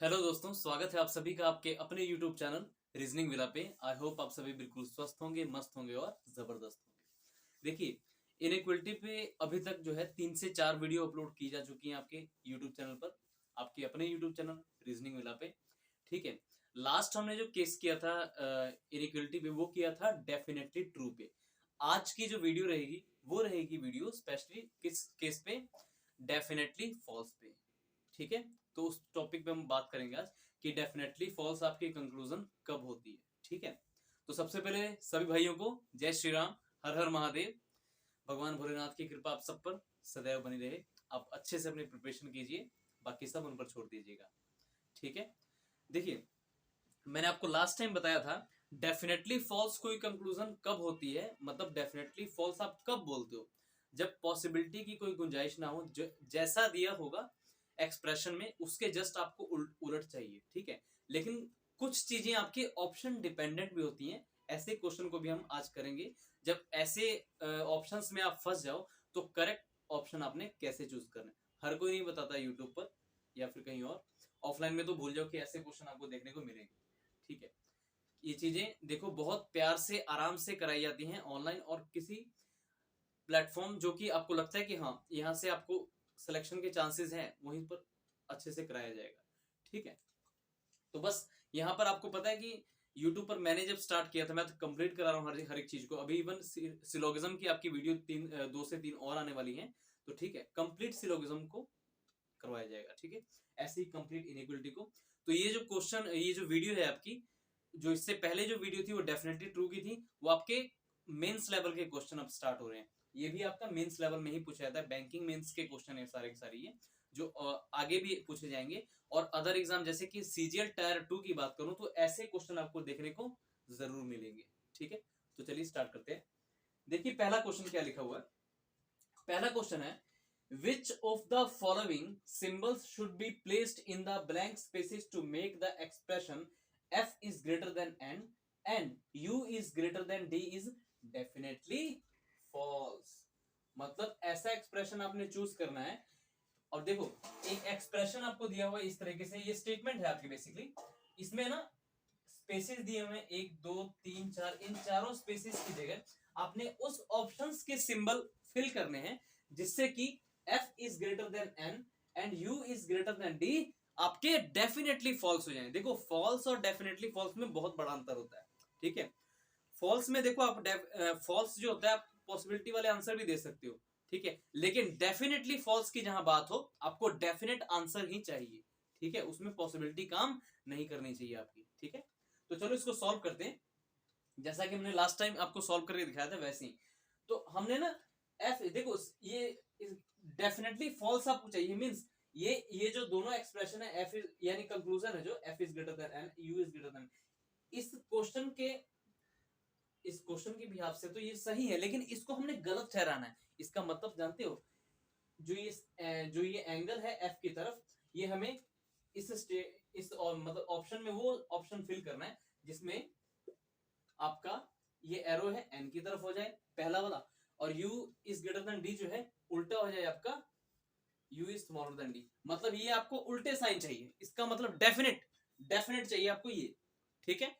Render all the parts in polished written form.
Hello दोस्तों, स्वागत है आप सभी का आपके अपने YouTube चैनल रीजनिंग विला पे। आई होप आप सभी बिल्कुल स्वस्थ होंगे, मस्त होंगे और जबरदस्त होंगे। देखिए, इनइक्वलिटी पे अभी तक जो है 3 से 4 वीडियो अपलोड की जा चुकी हैं आपके YouTube चैनल पर, आपके अपने YouTube चैनल रीजनिंग विला पे। ठीक है, लास्ट हमने जो केस किया था इनइक्वलिटी पे, वो किया था डेफिनेटली ट्रू पे। आज की जो वीडियो रहेगी वो रहेगी वीडियो स्पेशली किस केस पे, डेफिनेटली फॉल्स पे। ठीक है, तो उस टॉपिक पे हम बात करेंगे आज कि डेफिनेटली फॉल्स आपकी कंक्लूजन कब होती है। ठीक है, तो सबसे पहले सभी भाइयों को जय श्री राम, हर हर महादेव। भगवान भोलेनाथ की कृपा आप सब पर सदैव बनी रहे। आप अच्छे से अपनी प्रिपरेशन कीजिए, बाकी सब उन पर छोड़ दीजिएगा। ठीक है, देखिए, मैंने आपको लास्ट टाइम बताया था डेफिनेटली फॉल्स कोई कंक्लूजन कब होती है, मतलब डेफिनेटली फॉल्स आप कब बोलते हो, जब पॉसिबिलिटी की कोई गुंजाइश ना हो, जैसा दिया होगा एक्सप्रेशन में उसके जस्ट आपको उलट चाहिए। ठीक है, लेकिन कुछ चीजें आपके ऑप्शन डिपेंडेंट भी होती हैं। ऐसे क्वेश्चन को भी हम आज करेंगे। जब ऐसे ऑप्शंस में आप फंस जाओ तो करेक्ट ऑप्शन आपने कैसे चूज करना है, हर कोई नहीं बताता यूट्यूब पर या फिर कहीं और। ऑफलाइन में तो भूल जाओ कि ऐसे क्वेश्चन आपको देखने को मिलेंगे। ठीक है, ये चीजें देखो बहुत प्यार से आराम से कराई जाती हैं ऑनलाइन और किसी प्लेटफॉर्म जो कि आपको लगता है कि हाँ यहाँ से आपको सिलेक्शन के चांसेस हैं, वहीं पर अच्छे से कराया जाएगा। ठीक है, तो बस यहाँ पर आपको पता है कि यूट्यूब पर मैंने जब स्टार्ट किया था, मैं तो कंप्लीट करा रहा हूँ हर एक चीज को। अभी इवन सिलोगिज्म की आपकी वीडियो 2 से 3 और आने वाली हैं। तो ठीक है, कंप्लीट सिलोगिज्म को करवाया जाएगा। ठीक है, ऐसी कंप्लीट इनइक्वलिटी को। तो ये जो क्वेश्चन, ये जो वीडियो है आपकी, जो इससे पहले जो वीडियो थी वो डेफिनेटली ट्रू की थी। वो आपके मेंस लेवल के क्वेश्चन अब स्टार्ट हो रहे हैं। ये भी आपका मेंस लेवल में ही पूछा जाता है, बैंकिंग मेंस के क्वेश्चन है सारे के सारे, ये जो आगे भी पूछे जाएंगे। और अदर एग्जाम जैसे कि सीजीएल टायर 2 की बात करूं तो ऐसे क्वेश्चन आपको देखने को जरूर मिलेंगे। ठीक है, तो चलिए स्टार्ट करते हैं। देखिए पहला क्वेश्चन क्या लिखा हुआ है। पहला क्वेश्चन है, which of the following symbols should be placed in the blank spaces to make the expression f is greater than n and u is greater than d is definitely false। मतलब ऐसा expression आपने choose करना है। और देखो, एक expression आपको दिया हुआ है इस तरीके से, ये स्टेटमेंट है आपकी बेसिकली। इसमें ना स्पेसेस दिए हुए हैं 1 2 3 4, इन चारों स्पेसेस की जगह आपने उस ऑप्शंस के सिंबल फिल करने हैं जिससे कि f is greater than n and u is greater than d आपके डेफिनेटली फॉल्स हो जाएं। देखो, फॉल्स और डेफिनेटली फॉल्स में बहुत बड़ा अंतर होता है। ठीक है, फॉल्स में देखो आप फॉल्स जो होता है आप पॉसिबिलिटी वाले आंसर भी दे सकते हो। ठीक है, लेकिन डेफिनेटली फॉल्स की जहां बात हो आपको डेफिनेट आंसर ही चाहिए। ठीक है, उसमें पॉसिबिलिटी काम नहीं करनी चाहिए आपकी। ठीक है, तो चलो इसको सॉल्व करते हैं, जैसा कि हमने लास्ट टाइम आपको सॉल्व करके दिखाया था वैसे ही। तो हमने ना एफ, देखो ये डेफिनेटली फॉल्स आपको चाहिए, मींस ये जो दोनों एक्सप्रेशन है एफ इज यानी कंक्लूजन है जो F is greater than N, U is greater than, इस क्वेश्चन के इस क्वेश्चन के बिहाफ से तो ये सही है, लेकिन इसको हमने गलत ठहराना है। इसका मतलब जानते हो, जो ये एंगल है एफ की तरफ, ये हमें इस और मतलब ऑप्शन में वो ऑप्शन फिल करना है जिसमें आपका ये एरो है एन की तरफ हो जाए पहला वाला, और u is greater than d जो है उल्टा हो जाए आपका u is smaller then d। मतलब ये आपको उल्टे साइन चाहिए, इसका मतलब डेफिनेट चाहिए आपको ये। ठीक है,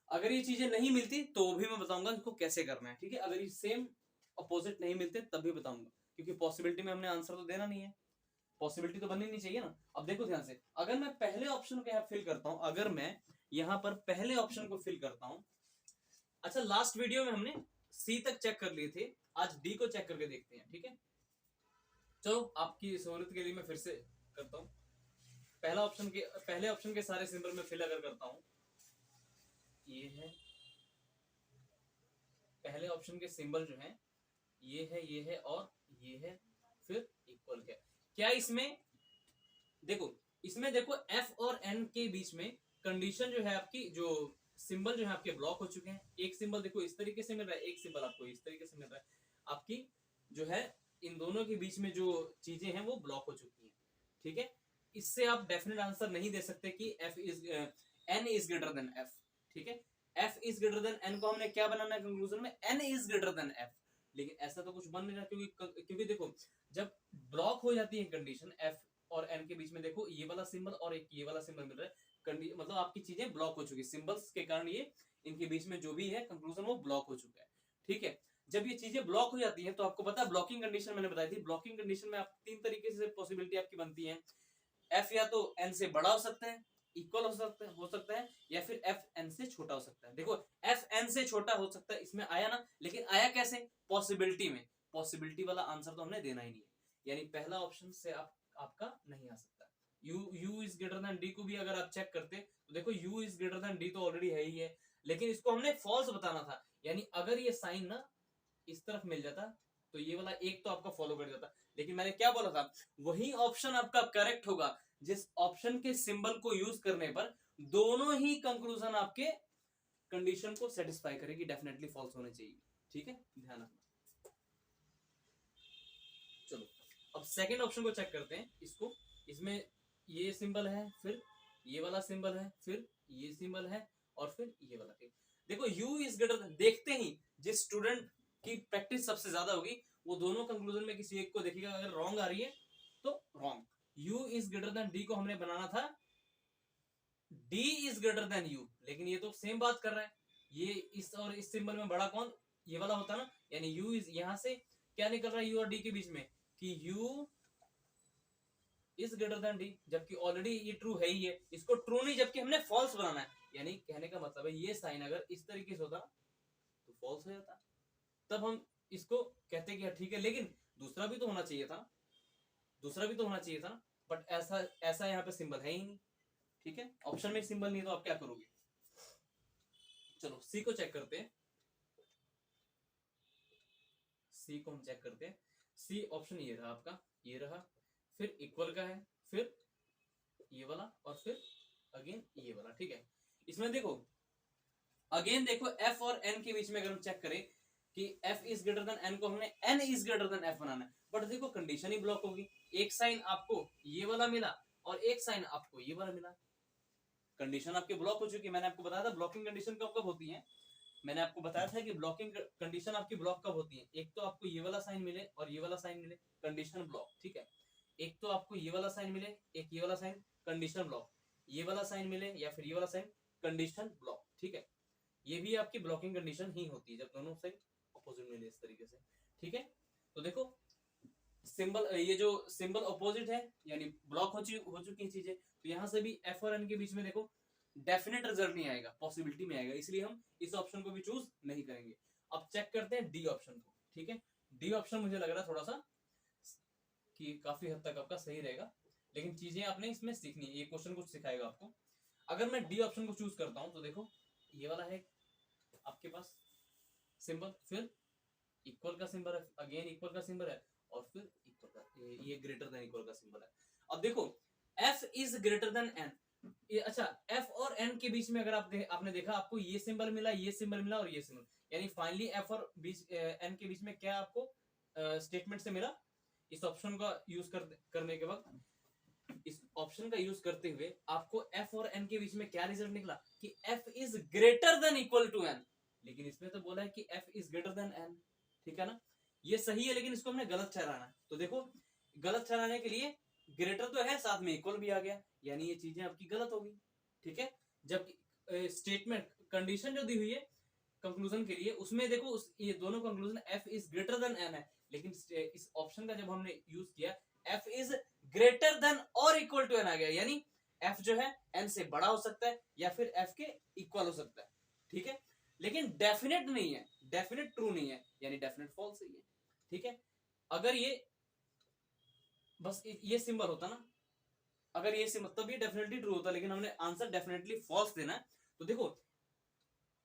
अगर ये चीजें नहीं मिलती तो भी मैं बताऊंगा इसको कैसे करना है। ठीक है, अगर ये सेम अपोजिट नहीं मिलते तब भी बताऊंगा, क्योंकि पॉसिबिलिटी में हमने आंसर तो देना नहीं है, पॉसिबिलिटी तो बननी नहीं चाहिए ना। अब देखो ध्यान से, अगर मैं पहले ऑप्शन को यहाँ फिल करता हूं, अगर मैं यहाँ पर पहले ऑप्शन को फिल करता हूं, अच्छा लास्ट वीडियो में हमने सी तक चेक कर लिए थे, आज डी को चेक करके देखते हैं। ठीक है, चलो आपकी सहूलियत के लिए मैं फिर से करता हूं। पहले ऑप्शन के सारे सिंबल में फिल अगर करता हूं, ये है पहले ऑप्शन के सिंबल जो है, ये है और ये है, फिर इक्वल है। क्या इसमें देखो, इसमें देखो एफ और एन के बीच में कंडीशन जो है आपकी, जो सिंबल जो है आपके ब्लॉक हो चुके हैं। एक सिंबल देखो इस तरीके से मिल रहा है, एक सिंबल आपको इस तरीके से मिल रहा है। आपकी जो है इन दोनों के बीच में जो चीजें हैं वो ब्लॉक हो चुकी हैं। ठीक है, इससे आप डेफिनेट आंसर नहीं दे सकते कि N is greater than F. ठीक है, F is greater than N को हमने क्या बनाना है कंक्लूजन में, N is greater than F, लेकिन ऐसा तो कुछ बन नहीं रहा, क्योंकि देखो जब ब्लॉक हो जाती है कंडीशन एफ और n के बीच में देखो ये वाला सिंबल और एक ये वाला सिंबल मिल रहा है, मतलब आपकी चीजें ब्लॉक हो चुकी है, सिंबल्स के कारण ये इनके बीच में जो भी है कंक्लूजन वो ब्लॉक हो चुका है। ठीक है, जब ये चीजें ब्लॉक हो जाती हैं तो आपको पता है ब्लॉकिंग कंडीशन मैंने बताई थी, ब्लॉकिंग कंडीशन में आप तीन तरीके से पॉसिबिलिटी आपकी बनती है। f या तो n से बड़ा हो सकता है, इक्वल हो सकता है या फिर f n से छोटा हो सकता है। देखो f n से छोटा हो सकता है इसमें आया ना, लेकिन आया कैसे, पॉसिबिलिटी में, पॉसिबिलिटी वाला आंसर तो हमने देना ही नहीं है, यानी पहला ऑप्शन से आपका नहीं आ सकता। u is greater than d को भी अगर आप चेक करते तो देखो u is greater than d तो ऑलरेडी है ही है, लेकिन इसको हमने फॉल्स बताना था, यानी अगर ये साइन ना इस तरफ मिल जाता तो ये वाला एक तो आपका फॉलो कर जाता, लेकिन मैंने क्या बोला था, वही ऑप्शन आपका करेक्ट होगा जिस ऑप्शन के सिंबल को यूज करने पर दोनों ही कंक्लूजन आपके कंडीशन को सेटिस्फाई करेगी, डेफिनेटली फॉल्स होने चाहिए। ठीक है, ध्यान रखना। चलो अब सेकंड ऑप्शन को चेक करते हैं, इसको, इसमें ये सिंबल है, फिर ये वाला सिंबल है, फिर ये सिंबल है और फिर ये वाला। देखो u इज ग्रेटर, देखते ही जिस स्टूडेंट की प्रैक्टिस सबसे ज्यादा होगी वो दोनों कंक्लूजन में किसी एक को देखेगा, अगर रॉन्ग आ रही है तो wrong. u is greater than d को हमने बनाना था d is greater then u, लेकिन ये तो सेम बात कर रहा है, ये इस और इस सिंबल में बड़ा कौन, ये वाला होता ना, यानी u इज, यहां से क्या निकल रहा है u और d के बीच में कि u is greater than d, जबकि ऑलरेडी ये ट्रू है ही है, इसको ट्रू नहीं जबकि हमने फॉल्स बनाना है, यानी कहने का मतलब है ये साइन अगर इस तरीके से होता तो फॉल्स हो जाता, तब हम इसको कहते कि ठीक है, लेकिन दूसरा भी तो होना चाहिए था, दूसरा भी तो होना चाहिए था ना, बट ऐसा यहाँ पे सिंबल है ही नहीं। ठीक है, ऑप्शन में सिंबल नहीं तो आप क्या करोगे। चलो सी को चेक करते हैं, सी को हम चेक करते हैं, सी ऑप्शन ये रहा आपका, ये रहा, फिर इक्वल का है, फिर ये वाला और फिर अगेन ये वाला। ठीक है, इसमें देखो अगेन देखो f और n के बीच में अगर हम चेक करें कि f is greater than n को हमने n is greater then f बनाना है, बट देखो कंडीशन ही ब्लॉक होगी, एक साइन आपको ये वाला मिला और एक साइन आपको ये वाला मिला, कंडीशन आपकी ब्लॉक हो चुकी है। मैंने आपको बताया था ब्लॉकिंग कंडीशन कब कब होती है, मैंने आपको बताया था कि ब्लॉकिंग कंडीशन आपकी ब्लॉक कब होती है, एक तो आपको ये वाला साइन मिले और ये वाला साइन मिले, कंडीशन ब्लॉक। ठीक है, एक तो आपको ये वाला साइन मिले, एक ये वाला साइन, कंडीशन ब्लॉक, ये वाला साइन मिले या फिर ये वाला साइन, कंडीशन ब्लॉक। ठीक है, ये भी आपकी ब्लॉकिंग कंडीशन ही होती है जब दोनों साइन अपोजिट मिले इस तरीके से। ठीक है, तो देखो सिंबल, ये जो सिंबल अपोजिट है यानी ब्लॉक हो चुकी है चीजें, तो यहां से भी f और n के बीच में देखो डेफिनेट रिजल्ट नहीं आएगा, पॉसिबिलिटी में आएगा, इसलिए हम इस ऑप्शन को भी चूज नहीं करेंगे। अब चेक करते हैं डी ऑप्शन को। ठीक है, डी ऑप्शन मुझे लग रहा है थोड़ा सा कि काफी हद तक आपका सही रहेगा, लेकिन चीजें आपने इसमें सीखनी है, ये क्वेश्चन कुछ सिखाएगा आपको। अगर मैं डी ऑप्शन को चूज करता हूं तो देखो ये वाला है आपके पास सिंबल, फिर इक्वल का सिंबल है, अगेन इक्वल का सिंबल है और फिर इक्वल का, ये ग्रेटर देन इक्वल का सिंबल है। अब देखो f is greater than n, ये अच्छा f और n के बीच में अगर आपने देखा आपको ये सिंबल मिला, ये सिंबल मिला और ये सिंबल, यानी फाइनली f और n के बीच में क्या आपको स्टेटमेंट से मिला, इस ऑप्शन का यूज करने के वक्त, इस ऑप्शन का यूज करते हुए आपको f और n के बीच में क्या रिजल्ट निकला कि f is greater than equal to n, लेकिन इसमें तो बोला है कि f is greater than n। ठीक है ना, ये सही है लेकिन इसको हमने गलत ठहराना है, तो देखो गलत ठहराने के लिए ग्रेटर तो है साथ में इक्वल भी आ गया, यानी ये चीजें आपकी गलत होगी। ठीक है, जबकि स्टेटमेंट कंडीशन जो दी हुई है कंक्लूजन के लिए उसमें देखो ये दोनों conclusion f is greater than n है, लेकिन इस ऑप्शन का जब हमने यूज किया f इज ग्रेटर देन और इक्वल टू n आ गया, यानी f जो है n से बड़ा हो सकता है या फिर f के इक्वल हो सकता है। ठीक है, लेकिन डेफिनेट नहीं है, डेफिनेट ट्रू नहीं है, यानी डेफिनेट फॉल्स है ये। ठीक है, अगर ये बस ये सिंबल होता ना, अगर ये सिंबल तब ये डेफिनेटली ट्रू होता, लेकिन हमने आंसर डेफिनेटली फॉल्स देना है, तो देखो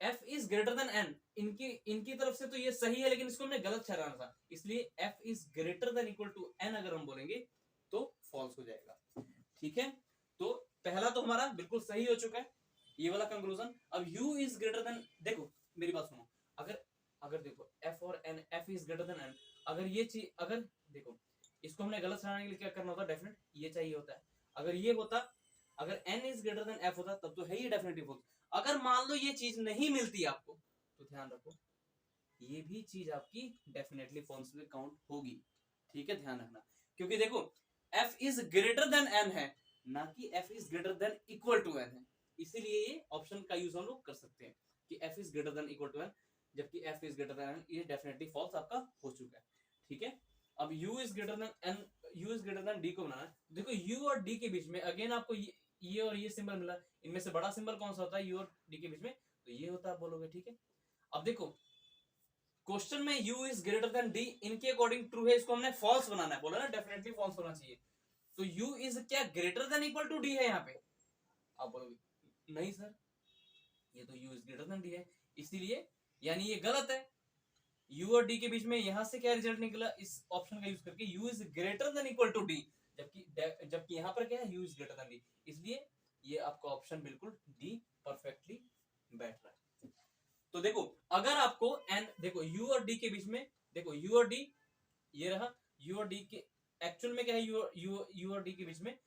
f is greater than n, इनकी तरफ से तो ये सही है लेकिन इसको हमने गलत ठहराना था, इसलिए f is greater than equal to n अगर हम बोलेंगे तो फॉल्स हो जाएगा। ठीक है, तो पहला तो हमारा बिल्कुल सही हो चुका है ये वाला कंक्लूजन। अब u इज ग्रेटर देन, देखो मेरी बात सुनो, अगर देखो f और n, f is greater than n, अगर ये चीज, अगर देखो इसको हमने गलत ठहराने के लिए क्या करना होता, डेफिनेट ये चाहिए होता है, अगर ये होता, अगर n is greater then f होता तब तो है ये डेफिनेटली फॉल्स। अगर मान लो ये चीज नहीं मिलती आपको तो ध्यान रखो ये भी चीज आपकी डेफिनेटली फॉल्स में काउंट होगी। ठीक है, ध्यान रखना, क्योंकि देखो f is greater than n है, ना कि f is greater than equal to n है। इसीलिए ये ऑप्शन का यूज हम लोग कर सकते हैं कि f is greater than equal to n, जबकि f is greater than n, ये डेफिनेटली फॉल्स आपका हो चुका है। ठीक है, अब u is greater than n, u is greater than d को बनाना है। देखो u और d के बीच में अगेन आपको ये और ये सिंबल मिला, इनमें से बड़ा सिंबल कौन सा होता है, u और d के बीच में, तो ये होता है, बोलोगे। ठीक है, अब देखो क्वेश्चन में u is greater than d इनके अकॉर्डिंग ट्रू है, इसको हमने फॉल्स बनाना है, बोला ना डेफिनेटली फॉल्स होना चाहिए। तो u इज क्या greater than equal to d है यहाँ पे, आप बोलोगे नहीं सर, ये तो u is greater than d है, इसीलिए यानी ये गलत है। u और d के बीच में यहां से क्या रिजल्ट निकला, इस ऑप्शन का यूज करके u is greater than equal to d, जबकि यहाँ पर क्या है, u is greater than d, इसलिए ये आपका ऑप्शन बिल्कुल d परफेक्टली बैठ रहा है। तो देखो अगर आपको n, देखो u और d के बीच में, देखो u और d ये रहा, u और d के एक्चुअल में क्या है, u और d के बीच में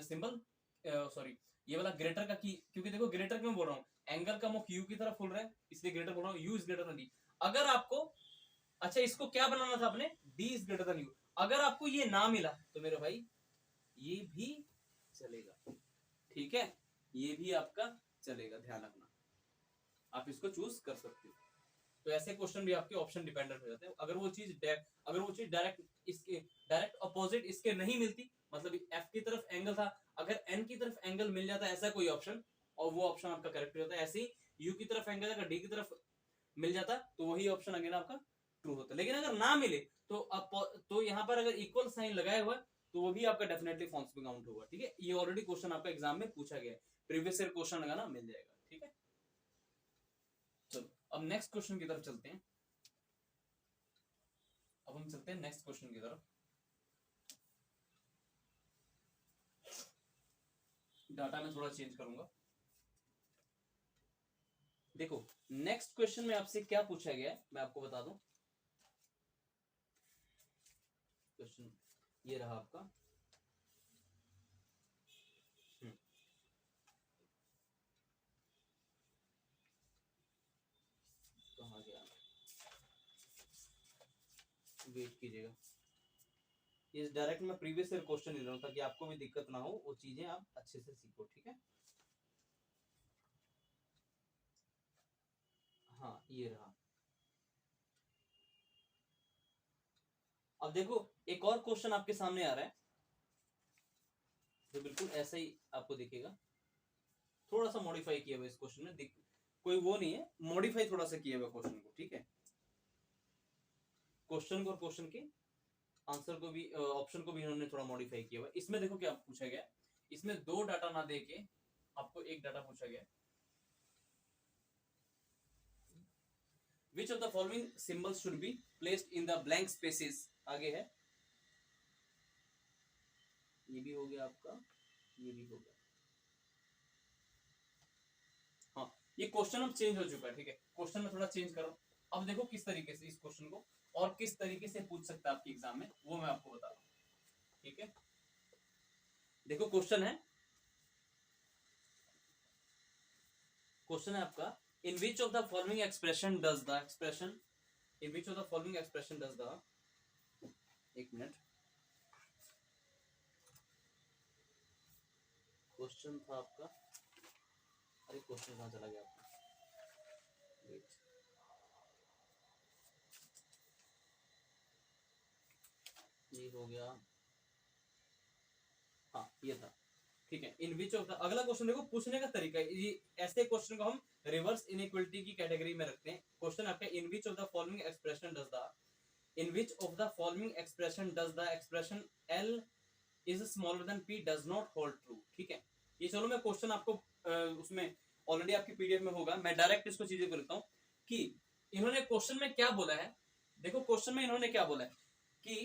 सिंबल, सॉरी ये वाला ग्रेटर का की, क्योंकि देखो ग्रेटर क्यों बोल रहा हूँ, एंगल का मुख u की तरफ खुल रहा है, इसलिए ग्रेटर बोल रहा हूँ, u is greater than d। अगर आपको, अच्छा इसको क्या बनाना था आपने, d is greater then u, अगर आपको ये ना मिला तो मेरे भाई ये भी चलेगा। ठीक है, ये भी आपका चलेगा, ध्यान रखना, आप इसको चूज कर सकते हो। तो ऐसे क्वेश्चन भी आपके ऑप्शन डिपेंडेंट हो जाते हैं। अगर वो चीज डायरेक्ट इसके डायरेक्ट अपोजिट इसके नहीं मिलती, मतलब f की तरफ एंगल था, अगर n की तरफ एंगल मिल जाता है ऐसा कोई ऑप्शन, और वो ऑप्शन आपका करेक्ट हो जाता है। ऐसे ही u की तरफ एंगल अगर d की तरफ मिल जाता तो वही ऑप्शन अगेन आपका ट्रू होता। लेकिन अगर ना मिले तो यहाँ पर अगर इक्वल साइन लगाया हुआ तो वो भी आपका डेफिनेटली फॉल्स में काउंट होगा। ठीक है, ये ऑलरेडी क्वेश्चन आपका एग्जाम में पूछा गया है, प्रीवियस ईयर क्वेश्चन लगाना मिल जाएगा। ठीक है, चलो अब नेक्स्ट क्वेश्चन की तरफ चलते हैं। अब हम चलते हैं नेक्स्ट क्वेश्चन की तरफ। डाटा में थोड़ा चेंज करूंगा। देखो नेक्स्ट क्वेश्चन में आपसे क्या पूछा गया है मैं आपको बता दूं। क्वेश्चन ये रहा आपका, कहाँ गया, वेट कीजिएगा, ये डायरेक्ट मैं प्रीवियस ईयर क्वेश्चन ले रहा हूँ ताकि आपको भी दिक्कत ना हो, वो चीजें आप अच्छे से सीखो। ठीक है, हाँ ये रहा। अब देखो एक और क्वेश्चन आपके सामने आ रहा है जो बिल्कुल ऐसा ही आपको दिखेगा, थोड़ा सा मॉडिफाई किया हुआ इस क्वेश्चन में, कोई वो नहीं है, मॉडिफाई थोड़ा सा किया हुआ क्वेश्चन को। ठीक है, क्वेश्चन को और क्वेश्चन के आंसर को भी, ऑप्शन को भी इन्होंने थोड़ा मॉडिफाई किया हुआ। इसमें देखो क्या पूछा गया, इसमें दो डाटा ना देके आपको एक डाटा पूछा गया। Which of the following symbols should be placed in the blank spaces, आगे है, ये भी हो गया आपका, ये भी हो गया। हाँ ये क्वेश्चन अब चेंज हो चुका है। ठीक है, क्वेश्चन में थोड़ा चेंज करो। अब देखो किस तरीके से इस क्वेश्चन को और किस तरीके से पूछ सकता है आपके एग्जाम में, वो मैं आपको बता रहा हूँ। ठीक है, देखो क्वेश्चन है आपका, in which of the following expression does the expression, in which of the following expression does the, एक मिनट, क्वेश्चन था आपका, अरे क्वेश्चन कहाँ चला गया आपका, वेट, ये हो गया, हाँ ये था। ठीक है, इन विच ऑफ द, अगला क्वेश्चन देखो पूछने का तरीका है, ये ऐसे क्वेश्चन को हम रिवर्स इनइक्वालिटी की कैटेगरी में रखते हैं। क्वेश्चन आपका in which of the following expression does the, in which of the following expression does the expression L is smaller than P does not hold true. ठीक है, ये चलो मैं क्वेश्चन आपको उसमें ऑलरेडी आपकी पीडीएफ में होगा, मैं डायरेक्ट इसको चीजें को लिखता हूँ कि इन्होंने क्वेश्चन में क्या बोला है। देखो क्वेश्चन में इन्होंने क्या बोला है कि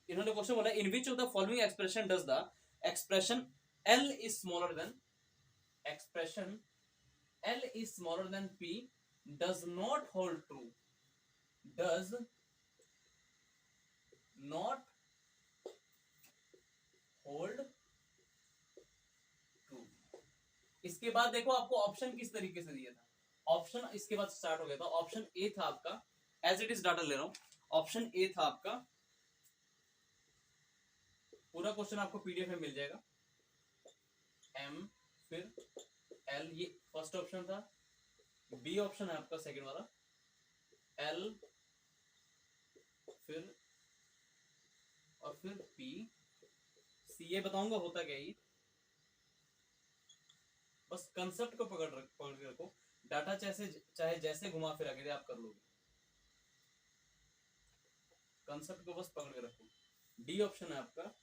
इन्होंने क्वेश्चन बोला in which of the following expression does the expression L is smaller than, expression L is smaller than P does not hold true, does not hold true। इसके बाद देखो आपको ऑप्शन किस तरीके से दिया था, ऑप्शन इसके बाद स्टार्ट हो गया था। ऑप्शन ए था आपका, एज इट इज डाटा ले रहा हूं, ऑप्शन ए था आपका पूरा क्वेश्चन आपको पीडीएफ में मिल जाएगा। एम फिर एल, ये फर्स्ट ऑप्शन था। बी ऑप्शन है आपका सेकंड वाला, एल फिर और फिर पी, सी। ये बताऊंगा होता क्या ये, बस कंसेप्ट को पकड़ के रखो। डाटा चाहे जैसे घुमा फिरा के आप कर लोगे, कंसेप्ट को बस पकड़ के रखो। डी ऑप्शन है आपका,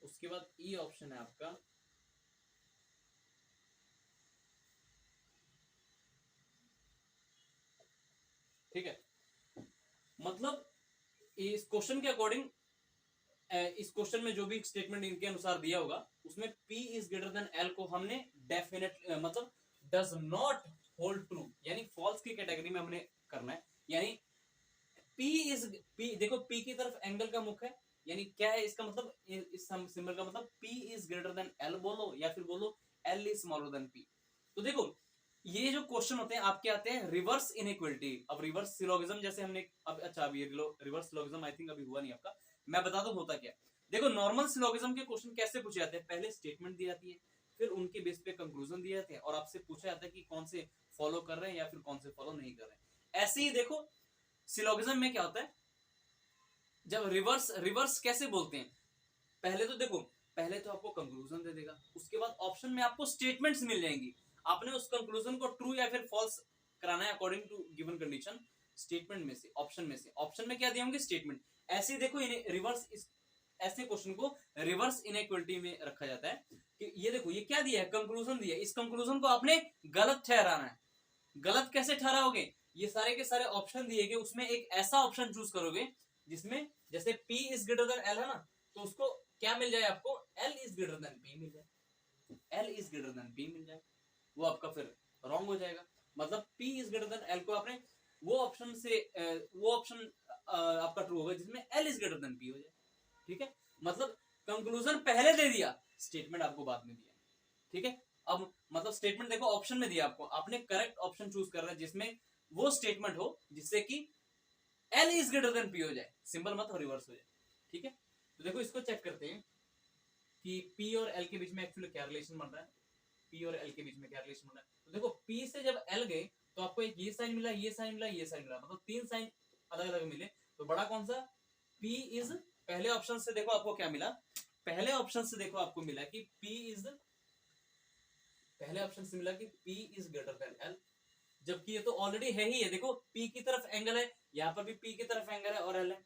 उसके बाद ई ऑप्शन है आपका, ठीक है। मतलब इस क्वेश्चन के अकॉर्डिंग, इस क्वेश्चन में जो भी स्टेटमेंट इनके अनुसार दिया होगा उसमें P is greater then L को हमने डेफिनेट मतलब डज नॉट होल्ड ट्रू यानी फॉल्स की कैटेगरी में हमने करना है। यानी P देखो P की तरफ एंगल का मुख है, यानी क्या है इसका मतलब, इस सिंबल का मतलब P is greater then L बोलो या फिर बोलो L is smaller then P। तो देखो ये जो क्वेश्चन होते हैं आपके आते हैं रिवर्स इनइक्वालिटी। अब रिवर्स सिलोगिज्म जैसे हमने अब, अच्छा अभी रिवर्स सिलोगिज्म आई थिंक अभी हुआ नहीं आपका, मैं बता दूं होता क्या। देखो नॉर्मल सिलोगिज्म के क्वेश्चन कैसे पूछे जाते हैं, पहले स्टेटमेंट दी जाती है, फिर उनके बेस पे कंक्लूजन दिए जाते हैं और आपसे पूछा जाता है कि कौन से फॉलो कर रहे हैं या फिर कौन से फॉलो नहीं कर रहे हैं। ऐसे ही देखो सिलोगिज्म में क्या होता है, जब रिवर्स कैसे बोलते हैं, पहले तो देखो पहले तो आपको कंक्लूजन दे देगा, उसके बाद ऑप्शन में आपको स्टेटमेंट्स मिल जाएंगी, आपने उस कंक्लूजन को ट्रू या फिर फॉल्स कराना है according to given condition. Statement में से ऑप्शन में क्या दिए होंगे, स्टेटमेंट। ऐसे ही देखो रिवर्स ऐसे क्वेश्चन को रिवर्स इनइक्वालिटी में रखा जाता है कि ये देखो ये क्या दिया है, कंक्लूजन दिया है, इस कंक्लूजन को आपने गलत ठहराना है। गलत कैसे ठहराओगे, ये सारे के सारे ऑप्शन दिए गए उसमें एक ऐसा ऑप्शन चूज करोगे जिसमें जैसे P is greater then L है ना, तो उसको क्या मिल जाए आपको, L is greater then P मिल जाए, L is greater then P मिल जाए, वो आपका फिर रॉन्ग हो जाएगा। मतलब P is greater then L को आपने वो ऑप्शन आपका ट्रू होगा जिसमें L is greater then P हो जाए, ठीक है। मतलब कंक्लूजन पहले दे दिया, स्टेटमेंट आपको बाद में दिया, ठीक है। अब मतलब स्टेटमेंट देखो ऑप्शन में दिया आपको, आपने करेक्ट ऑप्शन चूज कर रहा है जिसमें वो स्टेटमेंट हो जिससे कि L is greater then P हो जाए, सिंबल मत हो रिवर्स हो जाए, ठीक है। तो देखो इसको चेक करते हैं कि P और L के बीच में एक्चुअली क्या रिलेशन बन रहा है, P और L के बीच में क्या रिलेशन बन रहा है। तो देखो P से जब L गए तो आपको एक ये साइन मिला, ये साइन मिला, ये साइन मिला, मतलब तीन साइन अलग अलग मिले। तो बड़ा कौन सा, P इज, पहले ऑप्शन से देखो आपको क्या मिला, पहले ऑप्शन से देखो आपको मिला कि पहले ऑप्शन से मिला कि P is greater then L, जबकि ये तो ऑलरेडी है ही है। देखो P की तरफ एंगल है, यहाँ पर भी P की तरफ एंगल है और L है,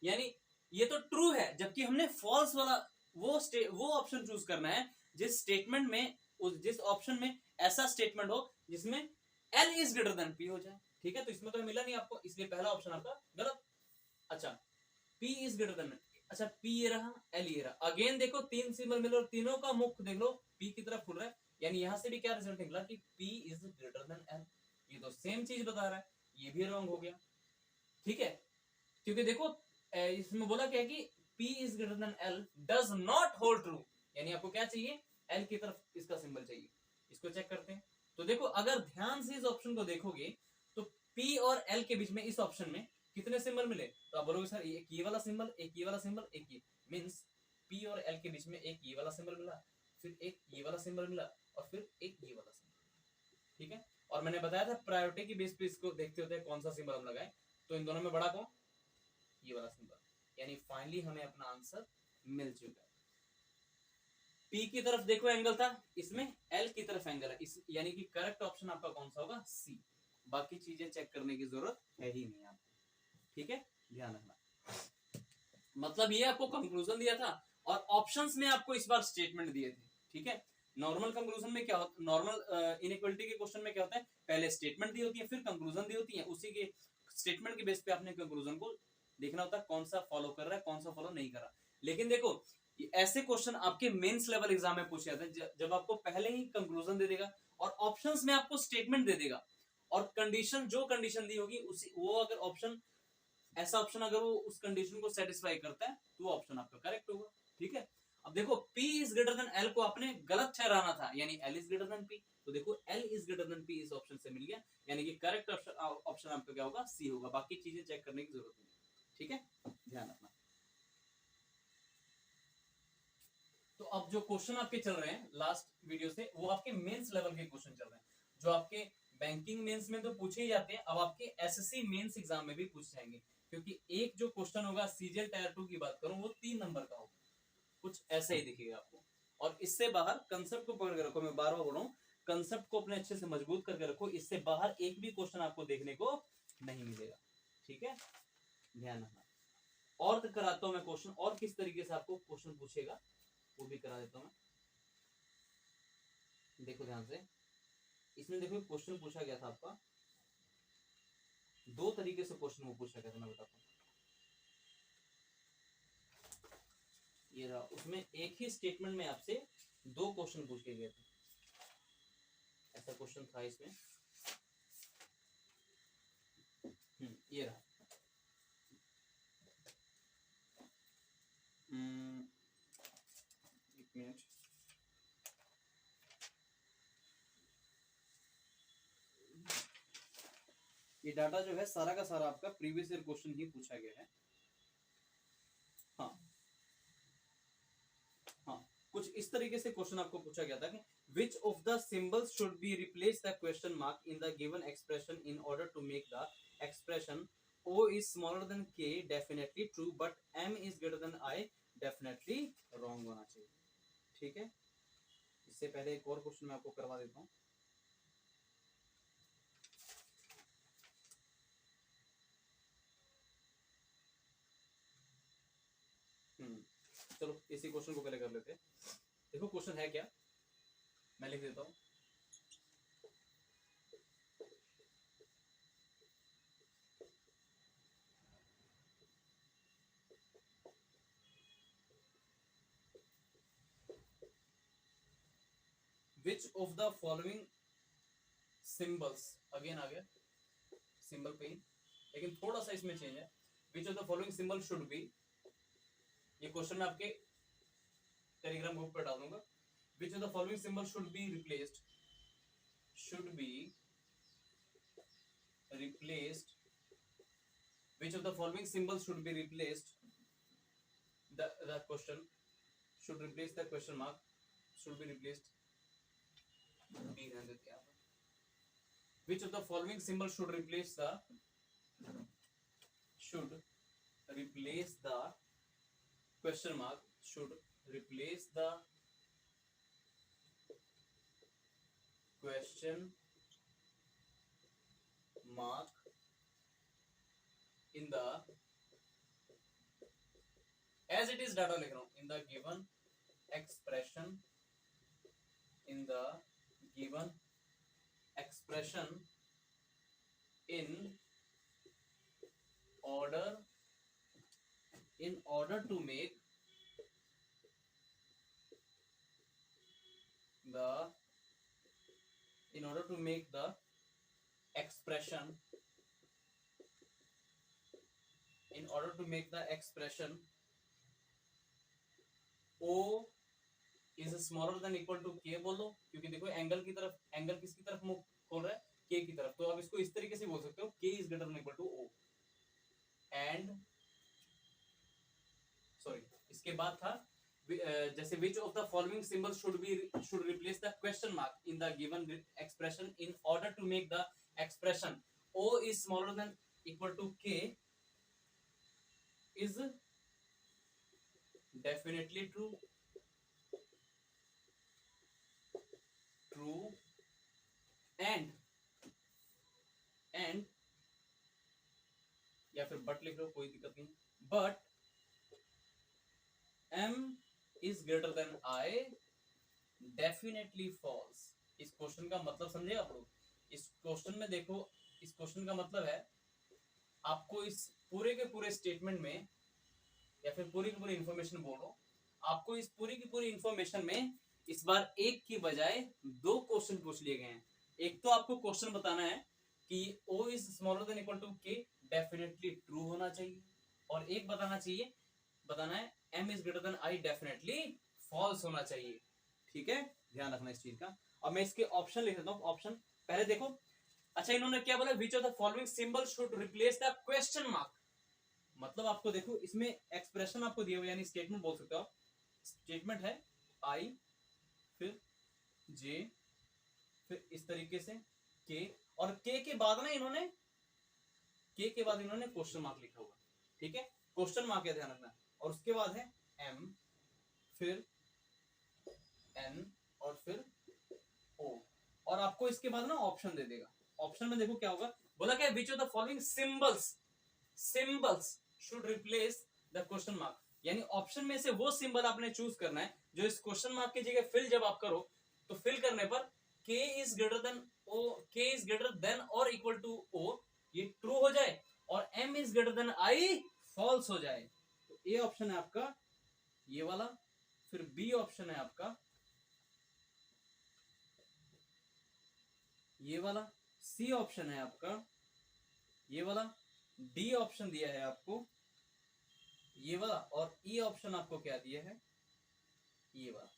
यानी ये तो ट्रू है। जबकि हमने फॉल्स वाला वो ऑप्शन चूज करना है जिस स्टेटमेंट में, जिस ऑप्शन में ऐसा स्टेटमेंट हो जिसमें L is greater then P हो जाए, ठीक है। तो इसमें तो मिला नहीं आपको, इसलिए पहला ऑप्शन आपका गलत। अच्छा P इज ग्रेटर देन, अच्छा P ये रहा, L ये रहा, अगेन देखो तीन सिंबल मिले और तीनों का मुख देख लो P की तरफ खुल रहा है, यानी यहां से भी क्या रिजल्ट निकला कि P is greater then L। ये तो सेम चीज बता रहा है, ये भी रॉन्ग हो गया, ठीक है। क्योंकि देखो इसमें बोला क्या कि P is greater then L does not hold true, यानी आपको क्या चाहिए, L की तरफ इसका सिंबल चाहिए। इसको चेक करते हैं। तो देखो अगर ध्यान से इस ऑप्शन को देखोगे तो P और L के बीच में इस ऑप्शन में कितने सिंबल मिले, तो आप बोलोगे सर एक ये वाला सिंबल, एक ये वाला सिंबल, एक ये, मींस P और L के बीच में एक ये वाला सिंबल मिला, फिर एक ये वाला सिंबल मिला और फिर एक ये वाला सिंबल, ठीक है। और मैंने बताया था प्रायोरिटी की बेस पे इसको देखते होते हैं कौन सा सिंबल हम लगाएं, तो इन दोनों में बड़ा कौन, ये वाला सिंबल, यानी फाइनली हमें अपना आंसर मिल चुका है। P की तरफ देखो एंगल था, इसमें L की तरफ एंगल है, इस यानी कि करेक्ट ऑप्शन आपका कौन सा होगा, C। बाकी चीजें चेक करने की जरूरत है ही नहीं आपको, ठीक है, ध्यान रखना। मतलब ये आपको कंक्लूजन दिया था और ऑप्शंस में आपको इस बार स्टेटमेंट दिए थे, ठीक है। नॉर्मल कंक्लूजन में क्या होता, नॉर्मल इनइक्वालिटी के क्वेश्चन में क्या होता है, पहले स्टेटमेंट दी होती है फिर कंक्लूजन दी होती है, उसी के स्टेटमेंट के बेस पे आपने कंक्लूजन को देखना होता है कौन सा फॉलो कर रहा है कौन सा फॉलो नहीं कर रहा। लेकिन देखो ऐसे क्वेश्चन आपके मेंस लेवल एग्जाम में पूछे जाते हैं जब आपको पहले ही कंक्लूजन दे देगा और ऑप्शंस में आपको स्टेटमेंट दे देगा और कंडीशन जो कंडीशन दी होगी उसी वो अगर ऑप्शन ऐसा ऑप्शन अगर वो उस कंडीशन को सेटिस्फाई करता है तो वो ऑप्शन आपका करेक्ट होगा, ठीक है। अब देखो P is greater then L को आपने गलत ठहराना था, यानी L is greater then P, तो देखो L is greater then P इस ऑप्शन से मिल गया, यानी कि करेक्ट ऑप्शन आपका क्या होगा, C होगा। बाकी चीजें चेक करने की जरूरत नहीं, ठीक है, ध्यान रखना। तो अब जो क्वेश्चन आपके चल रहे हैं लास्ट वीडियो से, वो आपके मेंस लेवल के क्वेश्चन चल रहे हैं, जो आपके बैंकिंग मेंस में तो पूछे ही जाते हैं, अब आपके एसएससी मेंस एग्जाम में भी पूछ जाएंगे, क्योंकि एक जो क्वेश्चन होगा सीजीएल टायर 2 की बात करूं, वो 3 नंबर का होगा, कुछ ऐसा ही दिखेगा आपको। और इससे बाहर कंसेप्ट को पकड़ के रखो, मैं बार बार बोल रहा हूं, कंसेप्ट को अपने अच्छे से मजबूत करके रखो, इससे बाहर एक भी क्वेश्चन आपको देखने को नहीं मिलेगा, ठीक है, ध्यान रखना। और कराता हूं मैं क्वेश्चन, और किस तरीके से आपको क्वेश्चन पूछेगा वो भी करा देता हूं मैं। देखो ध्यान से, इसमें देखो क्वेश्चन पूछा गया था आपका, 2 तरीके से क्वेश्चन वो पूछा गया था, मैं बताता हूं। ये रहा, उसमें एक ही स्टेटमेंट में आपसे 2 क्वेश्चन पूछे गए थे, ऐसा क्वेश्चन था इसमें। ये रहा, एक मिनट, ये डाटा जो है सारा का सारा आपका प्रीवियस ईयर क्वेश्चन ही पूछा गया है। हाँ हाँ, कुछ इस तरीके से क्वेश्चन आपको पूछा गया था कि which of the symbols should be replace the question mark in the given expression in order to make the expression O is smaller than K definitely true but M is greater than I definitely wrong होना चाहिए, ठीक है। इससे पहले एक और question मैं आपको करवा देता हूँ। चलो इसी क्वेश्चन को पहले कर लेते हैं। देखो क्वेश्चन है क्या, मैं लिख देता हूँ। Which of the following symbols, again आ गया सिंबल पे ही, लेकिन थोड़ा सा इसमें चेंज है। Which of the following symbol should be, ये क्वेश्चन मैं आपके टेलीग्राम ग्रुप पर डाल दूंगा। Which of the following symbol should be replaced which of the following symbols should be replaced, the question should replace the question mark, should be replaced, which of the following symbol should replace the question mark, should replace the question mark in the, as it is data लिख रहा हूं, in the given expression, in the given expression in order to make the expression, in order to make the expression O is smaller than equal to K बोलो, क्योंकि देखो angle की तरफ, angle किसकी तरफ मुंह खोल रहा है, K की तरफ, तो आप इसको इस तरीके से बोल सकते हो K is greater than equal to O, and sorry इसके बाद था जैसे which of the following symbols should replace the question mark in the given expression in order to make the expression O is smaller than equal to K is definitely true and या फिर but लिख लो, कोई दिक्कत नहीं, but M is greater than I definitely false। इस question का मतलब समझे आप लोग, इस क्वेश्चन में देखो, इस क्वेश्चन का मतलब है आपको इस पूरे के पूरे स्टेटमेंट में या फिर पूरी की पूरी इंफॉर्मेशन बोलो, आपको इस पूरी की पूरी इंफॉर्मेशन में इस बार एक की बजाय 2 क्वेश्चन पूछ लिए गए हैं। एक तो आपको क्वेश्चन बताना है कि O is smaller than equal to K definitely true होना चाहिए, और एक बताना है M is greater than I definitely false होना चाहिए। ठीक है, ध्यान रखना इस चीज का। अब मैं इसके ऑप्शन लिख देता हूँ। ऑप्शन पहले देखो, अच्छा इन्होंने क्या बोला, विच of the following symbol should replace the question mark. मतलब आपको देखो इसमें एक्सप्रेशन आपको दिया हुआ, यानी स्टेटमेंट बोल सकते हो आप। स्टेटमेंट है आई, फिर जे, फिर इस तरीके से के, और के के बाद ना इन्होंने, के के बाद इन्होंने क्वेश्चन मार्क लिखा हुआ। ठीक है, क्वेश्चन मार्क है, ध्यान रखना। और उसके बाद है एम, फिर एन, और फिर ओ, और आपको इसके बाद ना ऑप्शन दे देगा। ऑप्शन में देखो क्या होगा, बोला क्या, विच of the following symbols, symbols should replace the question mark. यानी ऑप्शन में से वो सिंबल आपने चूज करना है जो इस क्वेश्चन मार्क की जगह फिल जब आप करो, तो फिल करने पर k is greater than O, k is greater than और इक्वल टू ओ, ये ट्रू हो जाए, और m is greater than i false हो जाए। तो ए ऑप्शन है आपका ये वाला, फिर बी ऑप्शन है आपका ये वाला, सी ऑप्शन है आपका ये वाला, डी ऑप्शन दिया है आपको ये वाला, और ई ऑप्शन आपको क्या दिया है, ये वाला।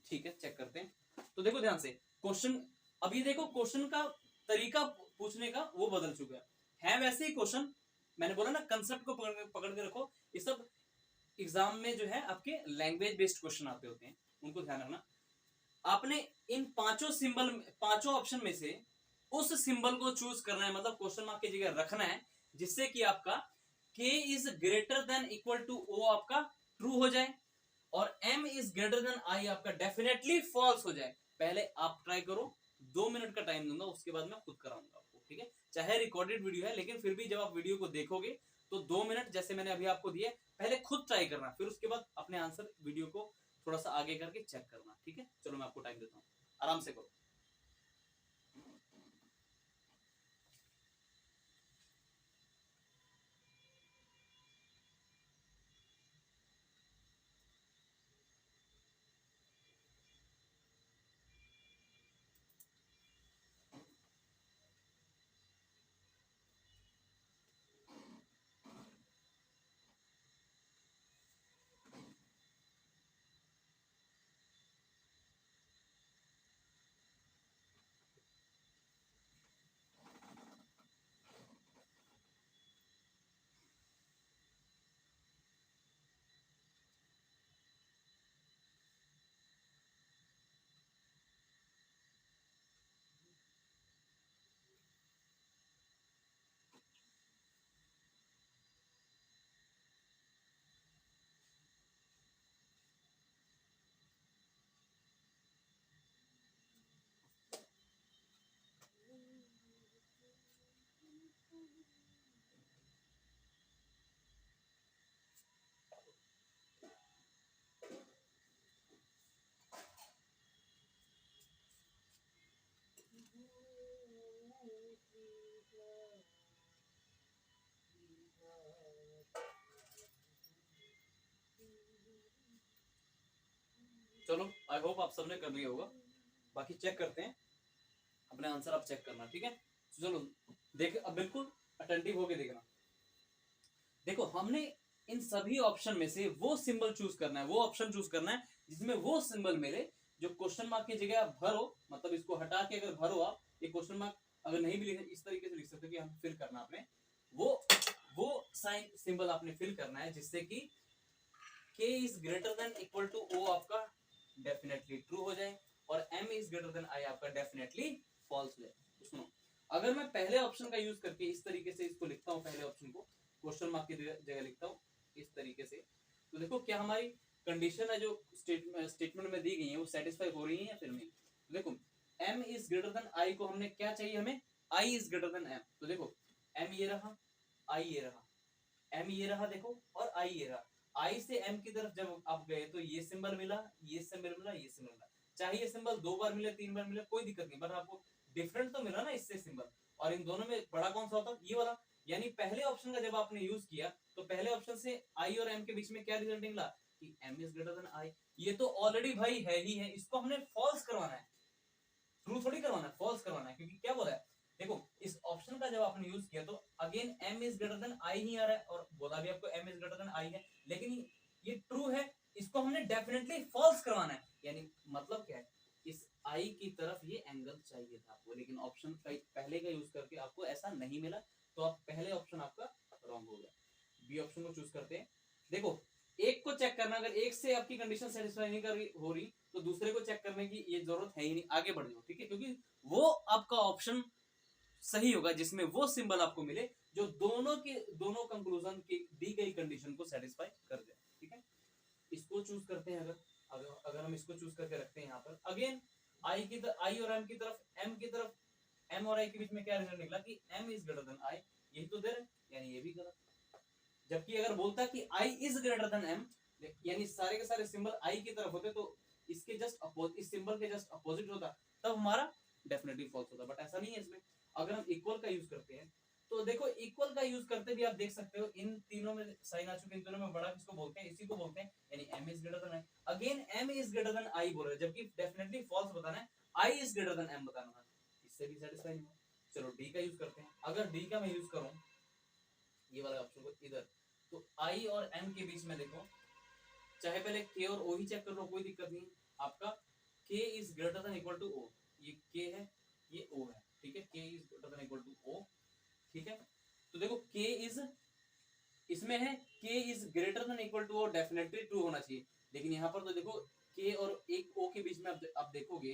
ठीक है, चेक करते हैं। तो देखो ध्यान से क्वेश्चन, अभी देखो क्वेश्चन का तरीका पूछने का वो बदल चुका है वैसे ही क्वेश्चन। मैंने बोला ना कंसेप्ट को पकड़ के रखो। ये सब एग्जाम में जो है आपके लैंग्वेज बेस्ड क्वेश्चन आते होते हैं, उनको ध्यान रखना। आपने इन पांचों सिंबल, पांचों ऑप्शन में से उस सिंबल को चूज करना है, मतलब क्वेश्चन मार्क की जगह रखना है, जिससे कि आपका k is greater than equal to o आपका ट्रू हो जाए, और m is greater than i आपका डेफिनेटली फॉल्स हो जाए। पहले आप ट्राई करो, 2 मिनट का टाइम दूंगा, उसके बाद मैं खुद कराऊंगा आपको। ठीक है, चाहे रिकॉर्डेड वीडियो है, लेकिन फिर भी जब आप वीडियो को देखोगे तो 2 मिनट जैसे मैंने अभी आपको दिए, पहले खुद ट्राई करना, फिर उसके बाद अपने आंसर वीडियो को थोड़ा सा आगे करके चेक करना। ठीक है, चलो मैं आपको टाइम देता हूँ, आराम से करो। चलो आई होप आप सबने कर लिया होगा, बाकी चेक करते हैं अपने आंसर, आप चेक करना। ठीक है, चलो देख, अब बिल्कुल अटेंटिव होके देखना। देखो हमने इन सभी ऑप्शन में से वो सिंबल चूज करना है, वो ऑप्शन चूज करना है जिसमें वो सिंबल मेरे जो क्वेश्चन मार्क की जगह आप भरो, मतलब इसको हटा के अगर भरो आप, ये क्वेश्चन मार्क अगर नहीं भी लिखे, इस तरीके से लिख सकते हो कि हम फिल करना आपने वो साइन सिंबल आपने फिल करना है, जिससे कि k is greater than equal to o आपका डेफिनेटली ट्रू हो जाए, और m is greater than i आपका डेफिनेटली फॉल्स हो जाए। तो सुनो, अगर मैं पहले ऑप्शन का यूज करके इस तरीके से इसको लिखता हूँ, पहले ऑप्शन को क्वेश्चन मार्क की जगह लिखता हूँ इस तरीके से, तो देखो क्या हमारी कंडीशन है जो स्टेटमेंट में दी गई है वो सेटिस्फाई हो रही है या फिर नहीं। तो देखो m is greater than i को हमने क्या चाहिए, हमें i is greater then m। तो देखो m ये रहा, i ये रहा, m ये रहा देखो, और i ये रहा। i से m की तरफ जब आप गए तो ये सिंबल मिला, ये सिंबल मिला, ये सिंबल मिला। चाहे ये सिंबल 2 बार मिले, 3 बार मिले, कोई दिक्कत नहीं, पर आपको डिफरेंट तो मिला ना इससे सिंबल। और इन दोनों में बड़ा कौन सा होता, ये वाला। यानी पहले ऑप्शन का जब आपने यूज किया तो पहले ऑप्शन से i और m के बीच में क्या रिजल्ट निकला कि m is greater than i। ये तो ऑलरेडी भाई है ही है, इसको हमने फॉल्स करवाना है, ट्रू थोड़ी करवाना है, फॉल्स करवाना है। क्योंकि क्या बोला है, देखो इस ऑप्शन का जब आपने यूज किया तो again m is greater than i ही आ रहा है, और बोला भी आपको m is greater than i है, लेकिन ये ट्रू है इसको हमने डेफिनेटली फॉल्स करवाना है, यानी मतलब क्या है, इस आई की तरफ ये एंगल चाहिए था आपको, लेकिन ऑप्शन पहले का यूज करके आपको ऐसा नहीं मिला, तो आप पहले ऑप्शन आपका रॉन्ग हो गया। बी ऑप्शन को चूज करते हैं। देखो एक को चेक करना, अगर एक से आपकी कंडीशन सेटिस्फाई नहीं कर रही हो रही तो दूसरे को चेक करने की ये जरूरत है ही नहीं, आगे बढ़ जाओ, ठीक है, क्योंकि वो आपका ऑप्शन सही होगा जिसमें वो सिंबल आपको मिले जो दोनों कंक्लूजन की दी गई कंडीशन को सेटिस्फाई कर दे, ठीक है। इसको चूज करते हैं, अगर हम इसको चूज करके रखते हैं यहाँ पर, अगेन आई और एम की तरफ एम और आई के बीच में क्या रिजल्ट निकला कि M is greater than I, यही तो दे रहे, यानी ये भी गलत। जबकि अगर बोलता कि I is greater then M, यानी सारे के सारे सिंबल आई की तरफ होते तो इसके जस्ट अपोजिट, इस सिंबल के जस्ट अपोजिट होता, तब हमारा डेफिनेटली फॉल्स होता, बट ऐसा नहीं है इसमें। अगर हम इक्वल का यूज करते हैं तो देखो इक्वल का यूज करते भी आप देख सकते हो इन तीनों में साइन आ चुके, इन तीनों में बड़ा किसको बोलते हैं, इसी को बोलते हैं, यानी m is greater than i। Again m is greater than i बोल रहे हैं, जबकि डेफिनेटली फॉल्स बताना है, i is greater then m बताना है, इससे भी सेटिस्फाई नहीं हुआ। चलो d का यूज करते हैं। अगर d का मैं यूज करूं ये वाला ऑप्शन को इधर, तो i और m के बीच में देखो, चाहे पहले k और o ही चेक कर लो, कोई दिक्कत नहीं, आपका k is greater than equal to o, ये k है ये o है, ठीक है, k is greater than equal to o, ठीक है। तो देखो k इज, इसमें है k is greater than equal to, definitely true होना चाहिए, लेकिन यहाँ पर तो देखो k और एक o के बीच में आप देखोगे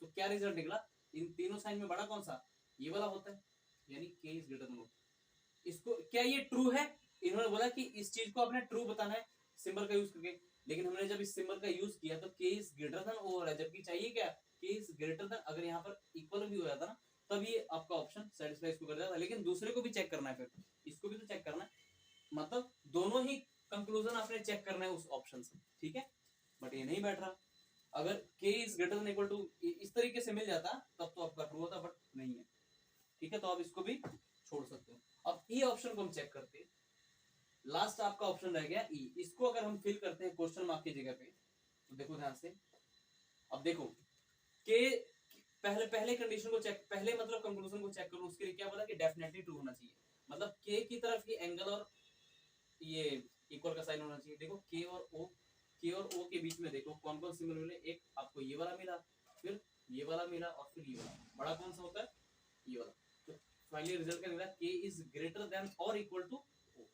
तो क्या रिजल्ट निकला, इन तीनों साइन में बड़ा कौन सा, ये वाला होता है, यानी k is greater then o। इसको क्या ये ट्रू है, इन्होंने बोला कि इस चीज को आपने ट्रू बताना है सिंबल का यूज करके, लेकिन हमने जब इस सिंबल का यूज किया तो k is greater then o हो रहा है, जबकि चाहिए क्या, k इज ग्रेटर देन, अगर यहाँ पर इक्वल भी हो जाता ना तब ये आपका ऑप्शन सेटिस्फाई इसको कर जाता, लेकिन दूसरे को भी चेक करना है, फिर इसको भी तो चेक करना है, मतलब दोनों ही कंक्लूजन आपने चेक करना है उस ऑप्शन से, ठीक है, बट ये नहीं बैठ रहा। अगर k is greater than equal to इस तरीके से मिल जाता तब तो आपका ट्रू होता, बट नहीं है, ठीक है, तो आप इसको भी छोड़ सकते हो। अब ई ऑप्शन को हम चेक करते हैं, लास्ट आपका ऑप्शन रह गया ई, इसको अगर हम फिल करते हैं क्वेश्चन मार्क की जगह पे, तो देखो ध्यान से, अब देखो के पहले कंडीशन को चेक, पहले मतलब कंक्लूजन को चेक करो, उसके लिए क्या बोला कि डेफिनेटली ट्रू होना चाहिए, मतलब के की तरफ ये एंगल और ये इक्वल का साइन होना चाहिए। देखो के और ओ के बीच में देखो कौन कौन सिंबल मिले, एक आपको ये वाला मिला, फिर ये वाला मिला, और फिर ये वाला, बड़ा कौन सा होता है, ये वाला। तो फाइनली रिजल्ट क्या निकला, के इज ग्रेटर देन और इक्वल टू ओ,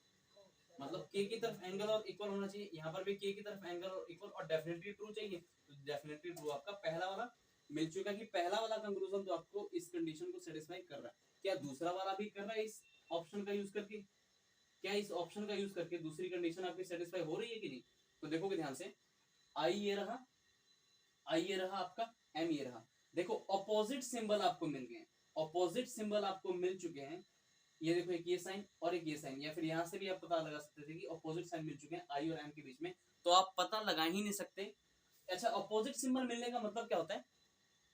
मतलब के की तरफ एंगल और इक्वल होना चाहिए, यहाँ पर भी के की तरफ एंगल और इक्वल और डेफिनेटली ट्रू चाहिए, तो डेफिनेटली ट्रू आपका पहला वाला मिल चुका, कि पहला वाला कंक्लूजन तो आपको इस कंडीशन को सेटिस्फाई कर रहा है। क्या दूसरा वाला भी कर रहा है इस ऑप्शन का यूज करके, क्या इस ऑप्शन का यूज करके दूसरी कंडीशन आपकी सेटिस्फाई हो रही है कि नहीं, तो देखोगे ध्यान से, आई ये रहा, आई ये रहा आपका, एम ये रहा, देखो अपोजिट सिंबल आपको मिल गए, अपोजिट सिंबल आपको मिल चुके हैं, ये देखो एक ये साइन और एक ये साइन, या फिर यहां से भी आप पता लगा सकते थे कि अपोजिट साइन मिल चुके हैं आई और एम के बीच में, तो आप पता लगा ही नहीं सकते। अच्छा अपोजिट सिंबल मिलने का मतलब क्या होता है,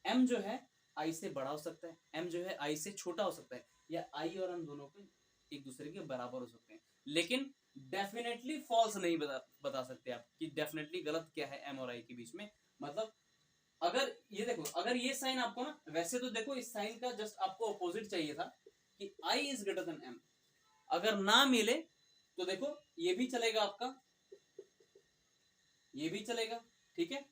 एम जो है आई से बड़ा हो सकता है, एम जो है आई से छोटा हो सकता है, या आई और एम दोनों के एक दूसरे के बराबर हो सकते हैं, लेकिन डेफिनेटली फॉल्स नहीं बता सकते आप कि डेफिनेटली गलत क्या है एम और आई के बीच में। मतलब अगर ये देखो, अगर ये साइन आपको ना, वैसे तो देखो इस साइन का जस्ट आपको अपोजिट चाहिए था कि I is greater then M, अगर ना मिले तो देखो ये भी चलेगा आपका, ये भी चलेगा, ठीक है,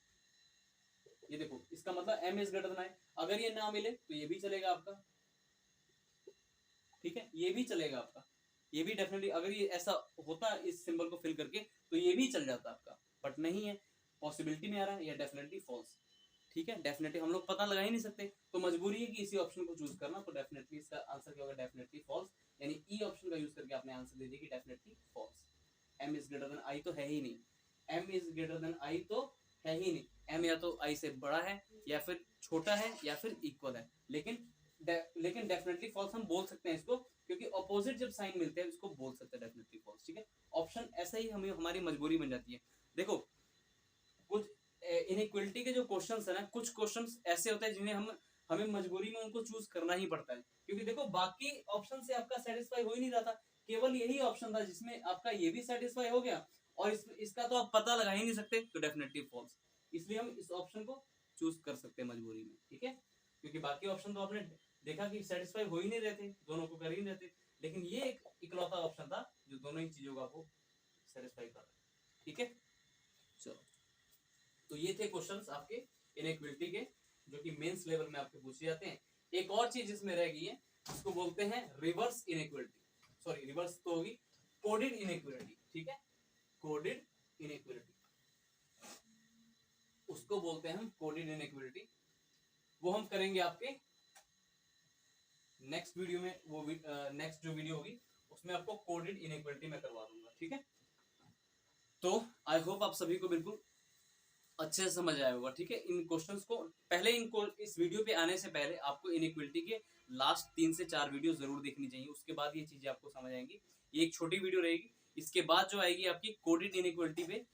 ये देखो इसका मतलब M is greater than I, अगर ये ना मिले तो ये भी चलेगा आपका, ठीक है, ये भी चलेगा आपका, ये भी डेफिनेटली, अगर ये ऐसा होता इस सिंबल को फिल करके तो ये भी चल जाता आपका, बट नहीं है, पॉसिबिलिटी में आ रहा है, या डेफिनेटली फॉल्स, ठीक है, डेफिनेटली हम लोग पता लगा ही नहीं सकते, तो मजबूरी है कि इसी ऑप्शन को चूज करना, तो डेफिनेटली इसका आंसर क्या होगा, डेफिनेटली फॉल्स, यानी ई ऑप्शन का यूज करके आपने आंसर दे दिया कि definitely false, M is greater than I तो है ही नहीं, M is greater than I तो है ही नहीं, एम या तो आई से बड़ा है या फिर छोटा है या फिर इक्वल है, लेकिन डेफिनेटली फॉल्स हम बोल सकते हैं इसको, क्योंकि अपोजिट जब साइन मिलते हैं इसको बोल सकते हैं डेफिनेटली फॉल्स, ठीक है, ऑप्शन ऐसा ही हमें हमारी मजबूरी बन जाती है। देखो कुछ इनइक्वालिटी के जो क्वेश्चंस है ना, कुछ क्वेश्चंस ऐसे होते हैं जिन्हें हमें मजबूरी में उनको चूज करना ही पड़ता है, क्योंकि देखो बाकी ऑप्शन से आपका सेटिस्फाई हो ही नहीं रहा था, केवल यही ऑप्शन था जिसमें आपका ये भी सेटिस्फाई हो गया, और इसका तो आप पता लगा ही नहीं सकते, तो डेफिनेटली फॉल्स, इसलिए हम इस ऑप्शन को चूज कर सकते हैं मजबूरी में, ठीक है, क्योंकि बाकी ऑप्शन तो आपने देखा कि सेटिस्फाई हो ही नहीं रहते, दोनों को कर ही नहीं रहते, लेकिन ये एक इकलौता ऑप्शन था जो दोनों ही चीजों को आपको सेटिस्फाई कर रहा है, ठीक है, चलो। तो ये थे क्वेश्चंस आपके इनइक्वालिटी के, जो कि मेंस लेवल में आपके पूछे जाते हैं। एक और चीज इसमें रह गई है, इसको बोलते हैं रिवर्स इनइक्वालिटी, सॉरी रिवर्स तो होगी कोडेड इनइक्वालिटी, ठीक है, कोडेड इनइक्वालिटी, उसको बोलते हैं हम कोडेड इनइक्वालिटी। वो हम करेंगे आपके नेक्स्ट वीडियो में, वो नेक्स्ट जो वीडियो होगी उसमें आपको कोडेड इनइक्वालिटी में करवा दूंगा, ठीक है। तो आई होप आप सभी को बिल्कुल अच्छे से समझ आया होगा, ठीक है। इन क्वेश्चंस को पहले, इनको इस वीडियो पे आने से पहले आपको इनइक्वालिटी के लास्ट 3 से 4 वीडियो जरूर देखनी चाहिए, उसके बाद ये चीजें आपको समझ आएंगी। ये एक छोटी वीडियो रहेगी, इसके बाद जो आएगी आपकी कोडेड इनइक्वालिटी पे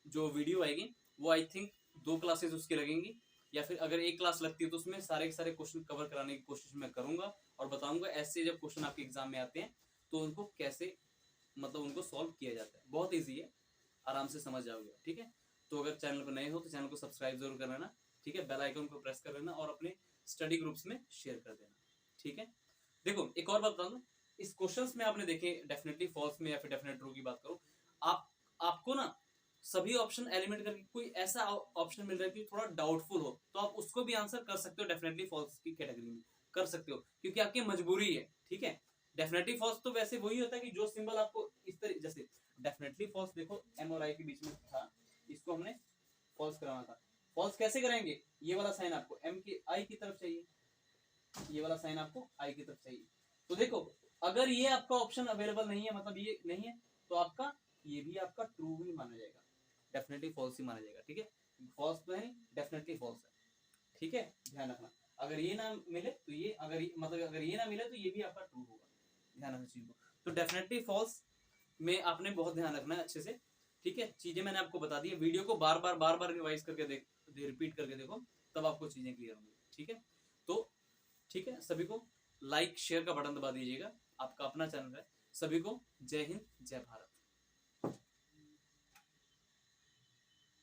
जो वीडियो आएगी, वो आई थिंक 2 क्लासेस उसकी लगेंगी, या फिर अगर 1 क्लास लगती है तो उसमें सारे के सारे क्वेश्चन कवर कराने की कोशिश मैं करूंगा और बताऊंगा ऐसे जब क्वेश्चन आपके एग्जाम में आते हैं तो उनको कैसे, मतलब उनको सॉल्व किया जाता है। बहुत ईजी है, आराम से समझ जाओगे, ठीक है। तो अगर चैनल पर नए हो तो चैनल को सब्सक्राइब जरूर कर लेना, ठीक है, बेल आइकन को प्रेस कर लेना और अपने स्टडी ग्रुप्स में शेयर कर देना, ठीक है। देखो एक और बात बता दूं, इस क्वेश्चंस में आपने देखे डेफिनेटली फॉल्स में या फिर डेफिनेट ट्रू की बात करो, आपको ना सभी ऑप्शन एलिमिनेट करके कोई ऐसा ऑप्शन मिल रहा है कि थोड़ा डाउटफुल हो, तो आप उसको भी आंसर कर सकते हो, डेफिनेटली फॉल्स की कैटेगरी में कर सकते हो, क्योंकि आपकी मजबूरी है, ठीक है। डेफिनेटली फॉल्स तो वैसे वही होता है कि जो सिंबल आपको इस तरह, जैसे डेफिनेटली फॉल्स देखो एम और आई के बीच में था, इसको हमने फॉल्स कराना था। फॉल्स कैसे कराएंगे, ये वाला साइन आपको एम की आई की तरफ चाहिए, ये वाला साइन आपको आई की तरफ चाहिए। तो देखो अगर ये आपका ऑप्शन अवेलेबल नहीं है, मतलब ये नहीं है, तो आपका ये भी आपका ट्रू ही माना जाएगा, डेफिनेटली फॉल्स ही माना जाएगा, ठीक है। फॉल्स तो है, डेफिनेटली फॉल्स है, ठीक है, ध्यान रखना। अगर ये ना मिले तो ये, मतलब अगर ये ना मिले तो ये भी आपका ट्रू होगा, ध्यान रखना चीज को। तो डेफिनेटली फॉल्स में आपने बहुत ध्यान रखना है अच्छे से, ठीक है। चीजें मैंने आपको बता दी है, वीडियो को बार बार रिवाइज करके रिपीट करके देखो, तब आपको चीजें क्लियर होंगी, ठीक है। तो ठीक है, सभी को लाइक शेयर का बटन दबा दीजिएगा, आपका अपना चैनल है। सभी को जय हिंद जय भारत।